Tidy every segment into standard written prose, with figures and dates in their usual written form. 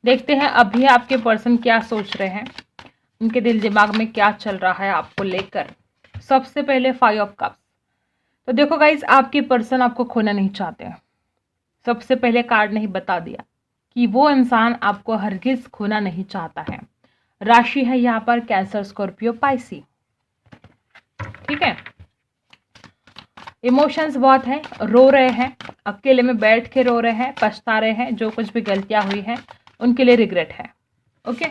देखते हैं अभी आपके पर्सन क्या सोच रहे हैं, उनके दिल दिमाग में क्या चल रहा है आपको लेकर। सबसे पहले 5 ऑफ कप्स। तो देखो गाइज, आपके पर्सन आपको खोना नहीं चाहते हैं। सबसे पहले कार्ड ने ही बता दिया कि वो इंसान आपको हरगिज खोना नहीं चाहता है। राशि है यहाँ पर कैंसर, स्कॉर्पियो, पाइसी। ठीक है, इमोशंस बहुत हैं, रो रहे हैं, अकेले में बैठ के रो रहे हैं, पछता रहे हैं, जो कुछ भी गलतियां हुई हैं उनके लिए रिग्रेट है। ओके,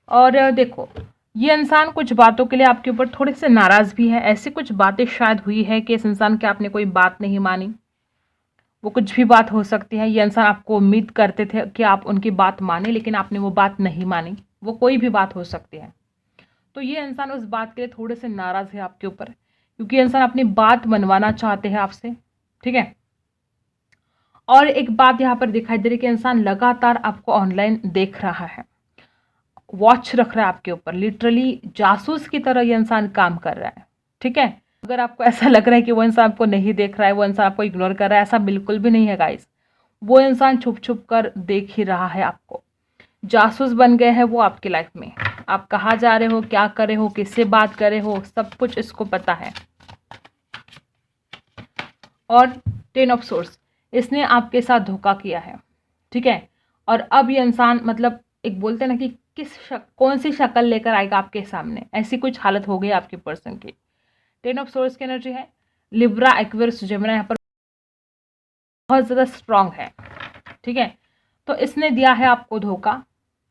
और देखो ये इंसान कुछ बातों के लिए आपके ऊपर थोड़े से नाराज भी है। ऐसी कुछ बातें शायद हुई है कि इस इंसान की आपने कोई बात नहीं मानी। वो कुछ भी बात हो सकती है। ये इंसान आपको उम्मीद करते थे कि आप उनकी बात माने, लेकिन आपने वो बात नहीं मानी। वो कोई भी बात हो सकती है। तो ये इंसान उस बात के लिए थोड़े से नाराज है आपके ऊपर, क्योंकि इंसान अपनी बात मनवाना चाहते हैं आपसे। ठीक है, और एक बात यहाँ पर दिखाई दे रही है कि इंसान लगातार आपको ऑनलाइन देख रहा है, वॉच रख रहा है आपके ऊपर। लिटरली जासूस की तरह ये इंसान काम कर रहा है। ठीक है, अगर आपको ऐसा लग रहा है कि वो इंसान आपको नहीं देख रहा है, वो इंसान आपको इग्नोर कर रहा है, ऐसा बिल्कुल भी नहीं है गाइस। वो इंसान छुप छुप कर देख ही रहा है आपको। जासूस बन गए हैं वो आपकी लाइफ में। आप कहाँ जा रहे हो, क्या कर रहे हो, किससे बात कर रहे हो, सब कुछ इसको पता है। और 10 ऑफ सोर्स, इसने आपके साथ धोखा किया है। ठीक है, और अब ये इंसान मतलब एक बोलते हैं ना कि कौन सी शक्ल लेकर आएगा आपके सामने, ऐसी कुछ हालत हो गई आपके पर्सन की। 10 ऑफ सोर्स की एनर्जी है लिब्रा, एक्वेरियस, जेमिनी यहाँ पर बहुत ज़्यादा स्ट्रांग है। ठीक है, तो इसने दिया है आपको धोखा।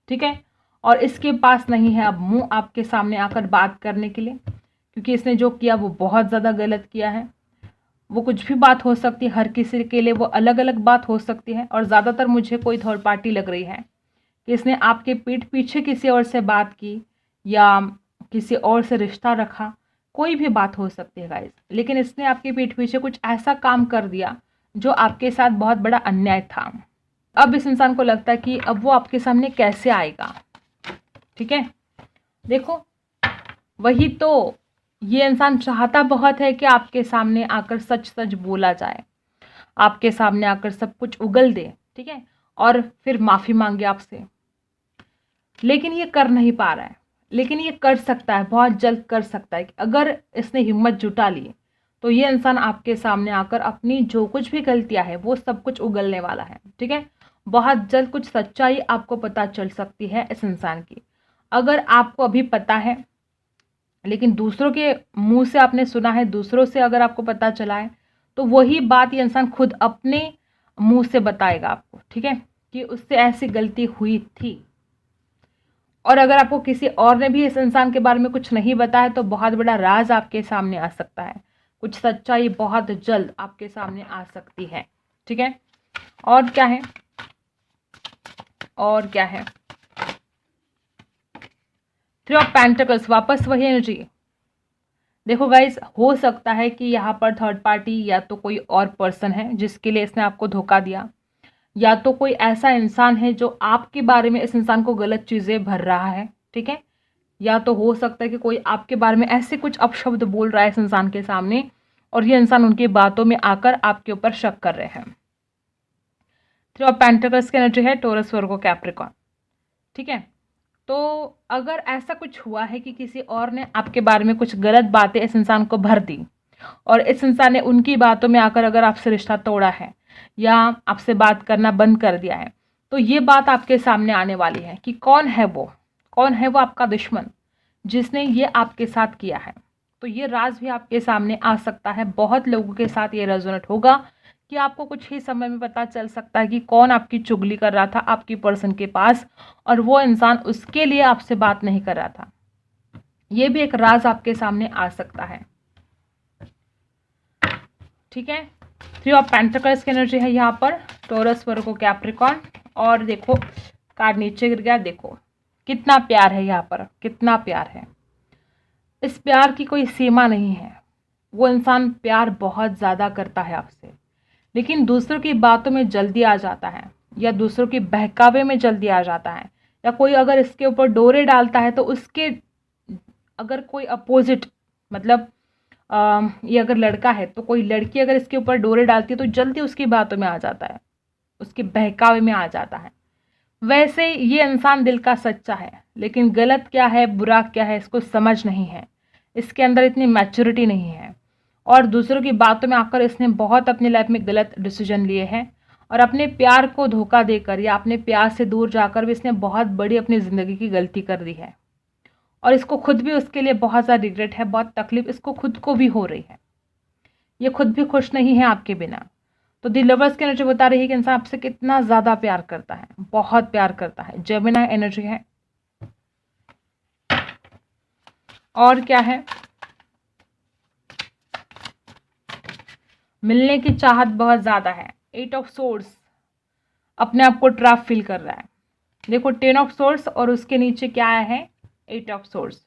ठीक है, और इसके पास नहीं है अब मुंह आपके सामने आकर बात करने के लिए, क्योंकि इसने जो किया वो बहुत ज़्यादा गलत किया है। वो कुछ भी बात हो सकती है, हर किसी के लिए वो अलग अलग बात हो सकती है। और ज़्यादातर मुझे कोई थर्ड पार्टी लग रही है कि इसने आपके पीठ पीछे किसी और से बात की या किसी और से रिश्ता रखा। कोई भी बात हो सकती है गाइस, लेकिन इसने आपके पीठ पीछे कुछ ऐसा काम कर दिया जो आपके साथ बहुत बड़ा अन्याय था। अब इस इंसान को लगता है कि अब वो आपके सामने कैसे आएगा। ठीक है, देखो वही तो, ये इंसान चाहता बहुत है कि आपके सामने आकर सच सच बोला जाए, आपके सामने आकर सब कुछ उगल दे। ठीक है, और फिर माफ़ी मांगे आपसे, लेकिन ये कर नहीं पा रहा है। लेकिन ये कर सकता है, बहुत जल्द कर सकता है कि अगर इसने हिम्मत जुटा ली तो ये इंसान आपके सामने आकर अपनी जो कुछ भी गलतियां है वो सब कुछ उगलने वाला है। ठीक है, बहुत जल्द कुछ सच्चाई आपको पता चल सकती है इस इंसान की। अगर आपको अभी पता है लेकिन दूसरों के मुंह से आपने सुना है, दूसरों से अगर आपको पता चला है, तो वही बात ये इंसान खुद अपने मुंह से बताएगा आपको। ठीक है, कि उससे ऐसी गलती हुई थी। और अगर आपको किसी और ने भी इस इंसान के बारे में कुछ नहीं बताया तो बहुत बड़ा राज आपके सामने आ सकता है। कुछ सच्चाई बहुत जल्द आपके सामने आ सकती है। ठीक है, और क्या है, और क्या है, 3 ऑफ पेंटिकल्स, वापस वही एनर्जी। देखो गाइज, हो सकता है कि यहाँ पर थर्ड पार्टी या तो कोई और पर्सन है जिसके लिए इसने आपको धोखा दिया, या तो कोई ऐसा इंसान है जो आपके बारे में इस इंसान को गलत चीज़ें भर रहा है। ठीक है, या तो हो सकता है कि कोई आपके बारे में ऐसे कुछ अपशब्द बोल रहा है इस इंसान के सामने और ये इंसान उनकी बातों में आकर आपके ऊपर शक कर रहे हैं। 3 ऑफ पेंटिकल्स की एनर्जी है टोरस, वर्गो, कैप्रिकॉर्न। ठीक है, तो अगर ऐसा कुछ हुआ है कि किसी और ने आपके बारे में कुछ गलत बातें इस इंसान को भर दी और इस इंसान ने उनकी बातों में आकर अगर आपसे रिश्ता तोड़ा है या आपसे बात करना बंद कर दिया है, तो ये बात आपके सामने आने वाली है कि कौन है वो, कौन है वो आपका दुश्मन जिसने ये आपके साथ किया है। तो ये राज भी आपके सामने आ सकता है। बहुत लोगों के साथ ये रेजोनेट होगा कि आपको कुछ ही समय में पता चल सकता है कि कौन आपकी चुगली कर रहा था आपकी पर्सन के पास और वो इंसान उसके लिए आपसे बात नहीं कर रहा था। ये भी एक राज आपके सामने आ सकता है। ठीक है, 3 ऑफ पेंटिकल्स की एनर्जी है यहाँ पर टोरस, वर्गो, कैप्रिकॉर्न। और देखो कार्ड नीचे गिर गया, देखो कितना प्यार है यहाँ पर, कितना प्यार है। इस प्यार की कोई सीमा नहीं है। वो इंसान प्यार बहुत ज़्यादा करता है आपसे, लेकिन दूसरों की बातों में जल्दी आ जाता है या दूसरों के बहकावे में जल्दी आ जाता है, या कोई अगर इसके ऊपर डोरे डालता है तो उसके अगर कोई अपोजिट मतलब ये अगर लड़का है तो कोई लड़की अगर इसके ऊपर डोरे डालती है तो जल्दी उसकी बातों में आ जाता है, उसके बहकावे में आ जाता है। वैसे ये इंसान दिल का सच्चा है, लेकिन गलत क्या है बुरा क्या है इसको समझ नहीं है, इसके अंदर इतनी मैच्योरिटी नहीं है, और दूसरों की बातों में आकर इसने बहुत अपनी लाइफ में गलत डिसीजन लिए हैं, और अपने प्यार को धोखा देकर या अपने प्यार से दूर जाकर भी इसने बहुत बड़ी अपनी ज़िंदगी की गलती कर दी है, और इसको खुद भी उसके लिए बहुत ज़्यादा रिग्रेट है, बहुत तकलीफ इसको खुद को भी हो रही है, ये खुद भी खुश नहीं है आपके बिना। तो दी लवर्स की एनर्जी बता रही है कि इंसान आपसे कितना ज़्यादा प्यार करता है, बहुत प्यार करता है। जेमिनी एनर्जी है। और क्या है, मिलने की चाहत बहुत ज़्यादा है। 8 ऑफ सोर्स, अपने आप को ट्रैप फील कर रहा है। देखो 10 ऑफ सोर्स और उसके नीचे क्या आया है, 8 ऑफ सोर्स।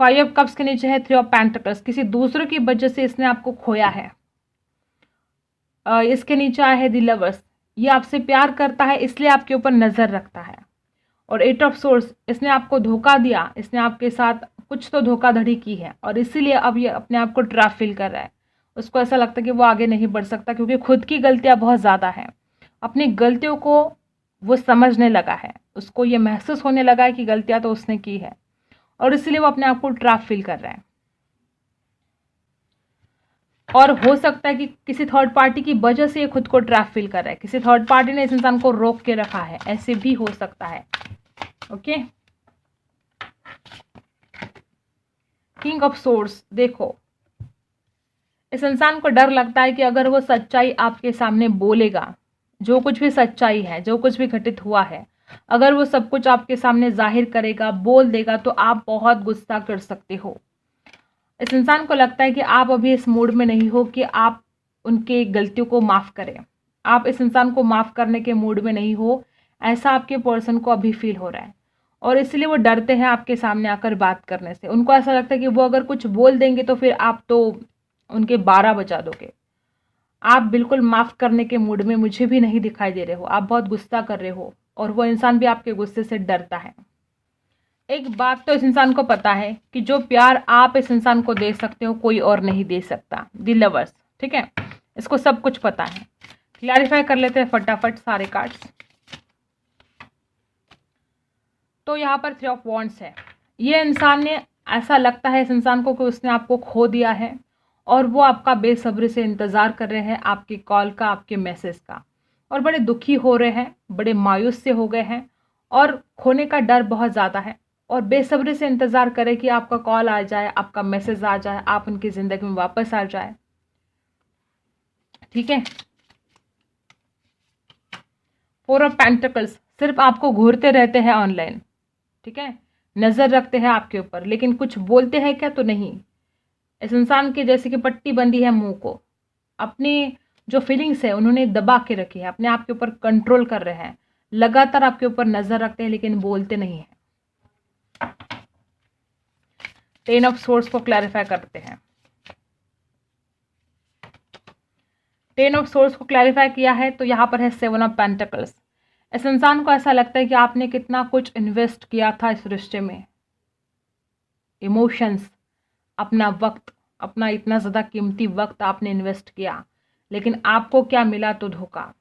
5 ऑफ कप्स के नीचे है 3 ऑफ पेंटिकल्स, किसी दूसरे की वजह से इसने आपको खोया है। इसके नीचे आया है दी लवर्स, ये आपसे प्यार करता है इसलिए आपके ऊपर नज़र रखता है। और 8 ऑफ सोर्स, इसने आपको धोखा दिया, इसने आपके साथ कुछ तो धोखाधड़ी की है और इसीलिए अब ये अपने आप को ट्रैप फील कर रहा है। उसको ऐसा लगता है कि वो आगे नहीं बढ़ सकता क्योंकि खुद की गलतियां बहुत ज़्यादा हैं। अपनी गलतियों को वो समझने लगा है, उसको ये महसूस होने लगा है कि गलतियां तो उसने की है और इसीलिए वो अपने आप को ट्रैप फील कर रहा है। और हो सकता है कि किसी थर्ड पार्टी की वजह से ये खुद को ट्रैप फील कर रहा है, किसी थर्ड पार्टी ने इस इंसान को रोक के रखा है, ऐसे भी हो सकता है। ओके, किंग ऑफ सोर्स, देखो इस इंसान को डर लगता है कि अगर वो सच्चाई आपके सामने बोलेगा, जो कुछ भी सच्चाई है, जो कुछ भी घटित हुआ है, अगर वो सब कुछ आपके सामने जाहिर करेगा, बोल देगा, तो आप बहुत गुस्सा कर सकते हो। इस इंसान को लगता है कि आप अभी इस मूड में नहीं हो कि आप उनके गलतियों को माफ़ करें, आप इस इंसान को माफ़ करने के मूड में नहीं हो, ऐसा आपके पर्सन को अभी फील हो रहा है और इसलिए वो डरते हैं आपके सामने आकर बात करने से। उनको ऐसा लगता है कि वो अगर कुछ बोल देंगे तो फिर आप तो उनके 12 बजा दोगे। आप बिल्कुल माफ़ करने के मूड में मुझे भी नहीं दिखाई दे रहे हो, आप बहुत गुस्सा कर रहे हो और वो इंसान भी आपके गुस्से से डरता है। एक बात तो इस इंसान को पता है कि जो प्यार आप इस इंसान को दे सकते हो कोई और नहीं दे सकता, दी लवर्स, ठीक है, इसको सब कुछ पता है। क्लैरिफाई कर लेते हैं फटाफट सारे कार्ड्स। तो यहाँ पर 3 ऑफ वॉन्ड्स है। ये इंसान ने, ऐसा लगता है इस इंसान को कि उसने आपको खो दिया है और वो आपका बेसब्री से इंतज़ार कर रहे हैं, आपकी कॉल का, आपके मैसेज का, और बड़े दुखी हो रहे हैं, बड़े मायूस से हो गए हैं और खोने का डर बहुत ज़्यादा है और बेसब्री से इंतज़ार करें कि आपका कॉल आ जाए, आपका मैसेज आ जाए, आप उनकी ज़िंदगी में वापस आ जाए। ठीक है, 4 ऑफ पेंटिकल्स, सिर्फ आपको घूरते रहते हैं ऑनलाइन, ठीक है, नज़र रखते हैं आपके ऊपर, लेकिन कुछ बोलते हैं क्या, तो नहीं। इस इंसान के जैसे कि पट्टी बंदी है मुंह को, अपनी जो फीलिंग्स है उन्होंने दबा के रखी है, अपने आप के ऊपर कंट्रोल कर रहे हैं, लगातार आपके ऊपर नज़र रखते हैं लेकिन बोलते नहीं हैं। 10 ऑफ सोर्स को क्लैरिफाई करते हैं। 10 ऑफ सोर्स को क्लैरिफाई किया है तो यहाँ पर है 7 ऑफ पेंटिकल्स। इस इंसान को ऐसा लगता है कि आपने कितना कुछ इन्वेस्ट किया था इस रिश्ते में, इमोशंस, अपना वक्त, अपना इतना ज़्यादा कीमती वक्त आपने इन्वेस्ट किया, लेकिन आपको क्या मिला, तो धोखा।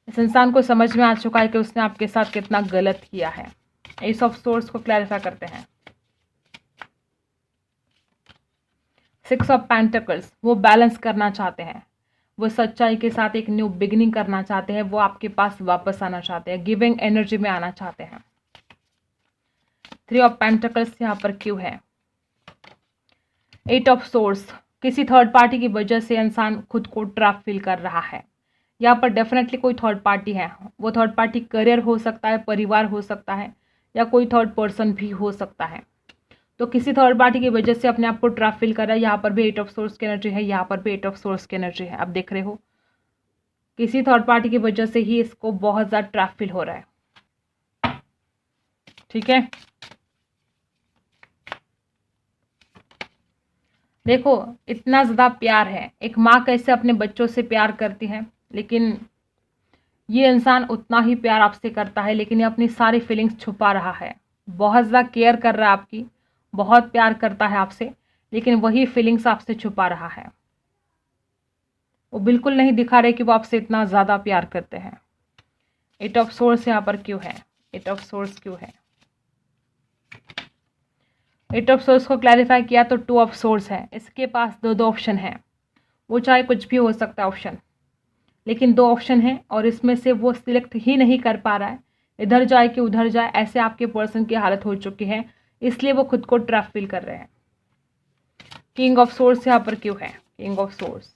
इस इंसान को समझ में आ चुका है कि उसने आपके साथ कितना गलत किया है। एस ऑफ सोर्स को क्लैरिफाई करते हैं। 6 ऑफ पेंटिकल्स, वो बैलेंस करना चाहते हैं, वो सच्चाई के साथ एक न्यू बिगिनिंग करना चाहते हैं, वो आपके पास वापस आना चाहते हैं, गिविंग एनर्जी में आना चाहते हैं। 3 ऑफ पेंटिकल्स यहाँ पर क्यों है? 8 ऑफ सोर्स, किसी थर्ड पार्टी की वजह से इंसान खुद को ट्रैप फील कर रहा है। यहाँ पर डेफिनेटली कोई थर्ड पार्टी है, वो थर्ड पार्टी करियर हो सकता है, परिवार हो सकता है, या कोई थर्ड पर्सन भी हो सकता है। तो किसी थर्ड पार्टी की वजह से अपने आप को ट्रैप फील कर रहा है। यहाँ पर भी 8 ऑफ सोर्स की एनर्जी है, यहाँ पर भी 8 ऑफ सोर्स की एनर्जी है। आप देख रहे हो किसी थर्ड पार्टी की वजह से ही इसको बहुत ज़्यादा ट्रैप फील हो रहा है। ठीक है, देखो इतना ज़्यादा प्यार है, एक माँ कैसे अपने बच्चों से प्यार करती है, लेकिन ये इंसान उतना ही प्यार आपसे करता है, लेकिन ये अपनी सारी फीलिंग्स छुपा रहा है। बहुत ज़्यादा केयर कर रहा है आपकी, बहुत प्यार करता है आपसे, लेकिन वही फीलिंग्स आपसे छुपा रहा है। वो बिल्कुल नहीं दिखा रहे कि वो आपसे इतना ज़्यादा प्यार करते हैं। एट ऑफ सोर्स यहाँ पर क्यों है? एट ऑफ सोर्स क्यों है? एट ऑफ सोर्स को क्लैरिफाई किया तो टू ऑफ सोर्स है। इसके पास दो दो ऑप्शन है, वो चाहे कुछ भी हो सकता है ऑप्शन, लेकिन दो ऑप्शन है और इसमें से वो सिलेक्ट ही नहीं कर पा रहा है, इधर जाए कि उधर जाए, ऐसे आपके पर्सन की हालत हो चुकी है, इसलिए वो खुद को ट्रैप फील कर रहे हैं। किंग ऑफ सोर्स यहाँ पर क्यों है? King of source,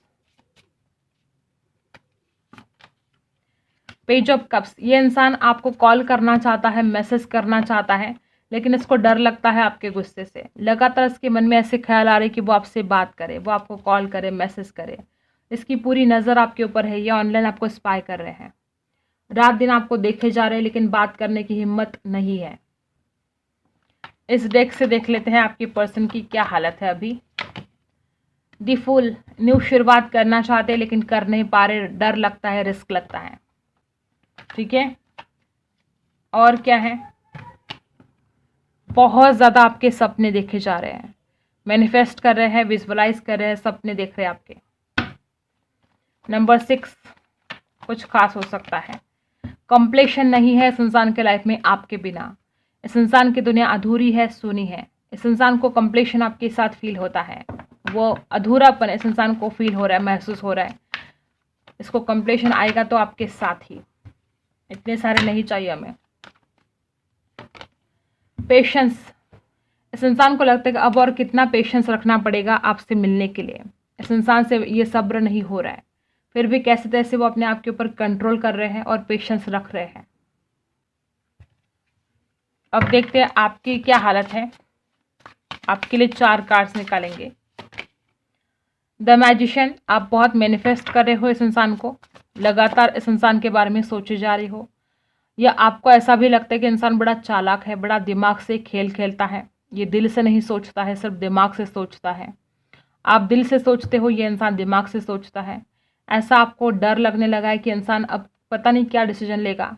page of cups, ये इंसान आपको कॉल करना चाहता है, मैसेज करना चाहता है, लेकिन इसको डर लगता है आपके गुस्से से। लगातार इसके मन में ऐसे ख्याल आ रहे कि वो आपसे बात करे, वो आपको कॉल करे, मैसेज करे। इसकी पूरी नज़र आपके ऊपर है, ये ऑनलाइन आपको स्पाई कर रहे हैं, रात दिन आपको देखे जा रहे हैं, लेकिन बात करने की हिम्मत नहीं है। इस डेक से देख लेते हैं आपकी पर्सन की क्या हालत है अभी। दी फूल, न्यू शुरुआत करना चाहते हैं लेकिन कर नहीं पा रहे, डर लगता है, रिस्क लगता है। ठीक है, और क्या है? बहुत ज़्यादा आपके सपने देखे जा रहे हैं, मैनिफेस्ट कर रहे हैं, विजुअलाइज कर रहे हैं, सपने देख रहे हैं आपके। नंबर 6, कुछ खास हो सकता है। कंप्लीशन नहीं है इस इंसान के लाइफ में आपके बिना। इस इंसान की दुनिया अधूरी है, सूनी है। इस इंसान को कंप्लीशन आपके साथ फील होता है, वो अधूरापन इस इंसान को फील हो रहा है, महसूस हो रहा है। इसको कंप्लीशन आएगा तो आपके साथ ही, इतने सारे नहीं चाहिए हमें। पेशेंस, इस इंसान को लगता है कि अब और कितना पेशेंस रखना पड़ेगा आपसे मिलने के लिए। इस इंसान से ये सब्र नहीं हो रहा है, फिर भी कैसे तैसे वो अपने आप के ऊपर कंट्रोल कर रहे हैं और पेशेंस रख रहे हैं। अब देखते हैं आपकी क्या हालत है। आपके लिए 4 कार्ड्स निकालेंगे। द मैजिशियन, आप बहुत मैनिफेस्ट कर रहे हो इस इंसान को, लगातार इस इंसान के बारे में सोचे जा रही हो, या आपको ऐसा भी लगता है कि इंसान बड़ा चालाक है, बड़ा दिमाग से खेल खेलता है, ये दिल से नहीं सोचता है, सिर्फ दिमाग से सोचता है। आप दिल से सोचते हो, ये इंसान दिमाग से सोचता है। ऐसा आपको डर लगने लगा है कि इंसान अब पता नहीं क्या डिसीजन लेगा।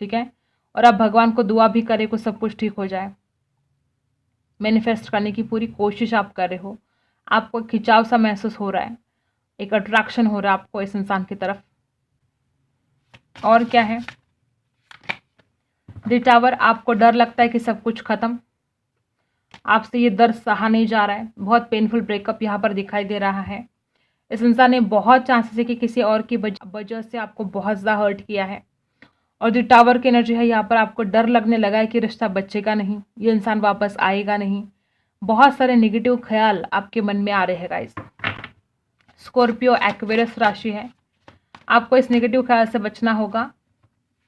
ठीक है, और आप भगवान को दुआ भी करें कि सब कुछ ठीक हो जाए। मैनिफेस्ट करने की पूरी कोशिश आप कर रहे हो, आपको खिंचाव सा महसूस हो रहा है, एक अट्रैक्शन हो रहा है आपको इस इंसान की तरफ। और क्या है? द टावर, आपको डर लगता है कि सब कुछ खत्म, आपसे ये दर्द सहा नहीं जा रहा है, बहुत पेनफुल ब्रेकअप यहाँ पर दिखाई दे रहा है। इस इंसान ने बहुत चांसेस है कि किसी और की वजह से आपको बहुत ज़्यादा हर्ट किया है, और जो टावर की एनर्जी है यहाँ पर आपको डर लगने लगा है कि रिश्ता बचेगा नहीं, ये इंसान वापस आएगा नहीं। बहुत सारे नेगेटिव ख्याल आपके मन में आ रहे हैं गाइस। स्कॉर्पियो एक्वेरियस राशि है, आपको इस नेगेटिव ख्याल से बचना होगा,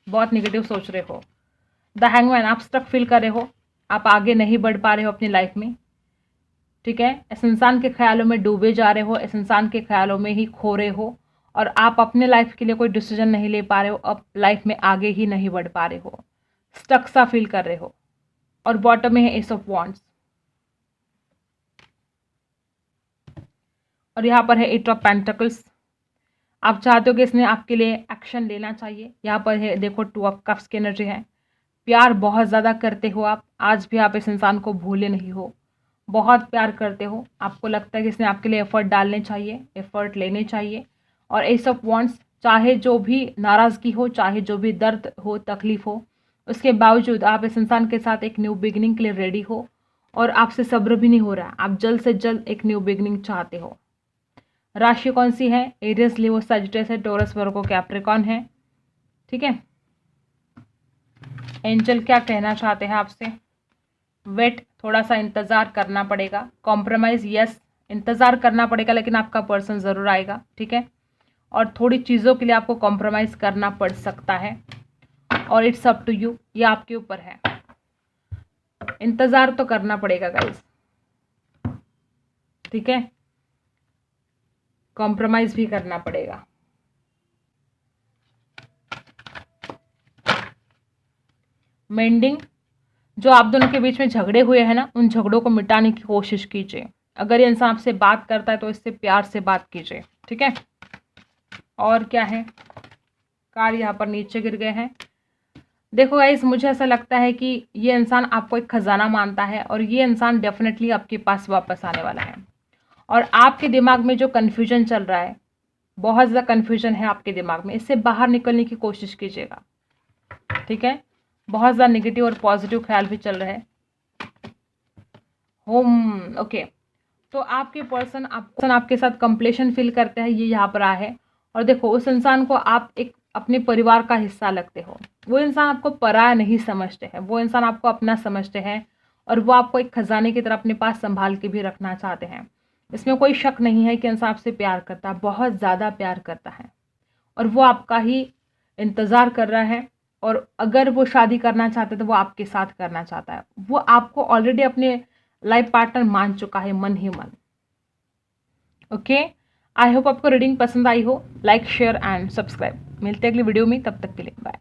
बहुत नेगेटिव सोच रहे हो। द हैंगमैन, आप स्टक फील कर रहे हो, आप आगे नहीं बढ़ पा रहे हो अपनी लाइफ में। ठीक है, इस इंसान के ख्यालों में डूबे जा रहे हो, इस इंसान के ख्यालों में ही खो रहे हो, और आप अपने लाइफ के लिए कोई डिसीजन नहीं ले पा रहे हो, अब लाइफ में आगे ही नहीं बढ़ पा रहे हो, स्टक सा फील कर रहे हो। और बॉटम में है एस ऑफ वॉन्ड्स, और यहाँ पर है एट ऑफ पेंटिकल्स। आप चाहते हो कि इसने आपके लिए एक्शन लेना चाहिए। यहाँ पर है देखो टू ऑफ कप्स की एनर्जी है, प्यार बहुत ज़्यादा करते हो आप, आज भी आप इस इंसान को भूले नहीं हो, बहुत प्यार करते हो, आपको लगता है कि इसने आपके लिए एफर्ट डालने चाहिए, एफर्ट लेने चाहिए। और एस ऑफ वॉन्ड्स, चाहे जो भी नाराज़गी हो, चाहे जो भी दर्द हो, तकलीफ हो, उसके बावजूद आप इस इंसान के साथ एक न्यू बिगिनिंग के लिए रेडी हो, और आपसे सब्र भी नहीं हो रहा, आप जल्द से जल्द एक न्यू बिगिनिंग चाहते हो। राशि कौन सी है? एरियस, लियो, सजिटेरियस है, टॉरस, वर्गो, कैप्रिकॉर्न है। ठीक है, एंजल क्या कहना चाहते हैं आपसे? वेट, थोड़ा सा इंतज़ार करना पड़ेगा। कॉम्प्रोमाइज़, यस, इंतज़ार करना पड़ेगा, लेकिन आपका पर्सन ज़रूर आएगा। ठीक है, और थोड़ी चीज़ों के लिए आपको कॉम्प्रोमाइज़ करना पड़ सकता है, और इट्स अप टू यू, ये आपके ऊपर है। इंतज़ार तो करना पड़ेगा गाइस। ठीक है, कॉम्प्रोमाइज़ भी करना पड़ेगा। मेंडिंग, जो आप दोनों के बीच में झगड़े हुए हैं ना, उन झगड़ों को मिटाने की कोशिश कीजिए। अगर ये इंसान आपसे बात करता है तो इससे प्यार से बात कीजिए। ठीक है, और क्या है? कार्ड यहाँ पर नीचे गिर गए हैं। देखो गाइस, मुझे ऐसा लगता है कि ये इंसान आपको एक खजाना मानता है, और ये इंसान डेफिनेटली आपके पास वापस आने वाला है। और आपके दिमाग में जो कन्फ्यूजन चल रहा है, बहुत ज़्यादा कन्फ्यूजन है आपके दिमाग में, इससे बाहर निकलने की कोशिश कीजिएगा। ठीक है, बहुत ज़्यादा नेगेटिव और पॉजिटिव ख्याल भी चल रहे हैं। होम ओके, तो आपके पर्सन आपके साथ कंप्लेशन फील करते हैं, ये यहाँ पर आया है। और देखो उस इंसान को आप एक अपने परिवार का हिस्सा लगते हो। वो इंसान आपको पराया नहीं समझते हैं, वो इंसान आपको अपना समझते हैं और वो आपको एक खजाने की तरह अपने पास संभाल के भी रखना चाहते हैं। इसमें कोई शक नहीं है कि इंसान आपसे प्यार करता है, बहुत ज़्यादा प्यार करता है और वो आपका ही इंतज़ार कर रहा है। और अगर वो शादी करना चाहता है तो वो आपके साथ करना चाहता है। वो आपको ऑलरेडी अपने लाइफ पार्टनर मान चुका है मन ही मन। ओके, आई होप आपको रीडिंग पसंद आई हो। Like share and subscribe. मिलते हैं अगली वीडियो में, तब तक के लिए बाय।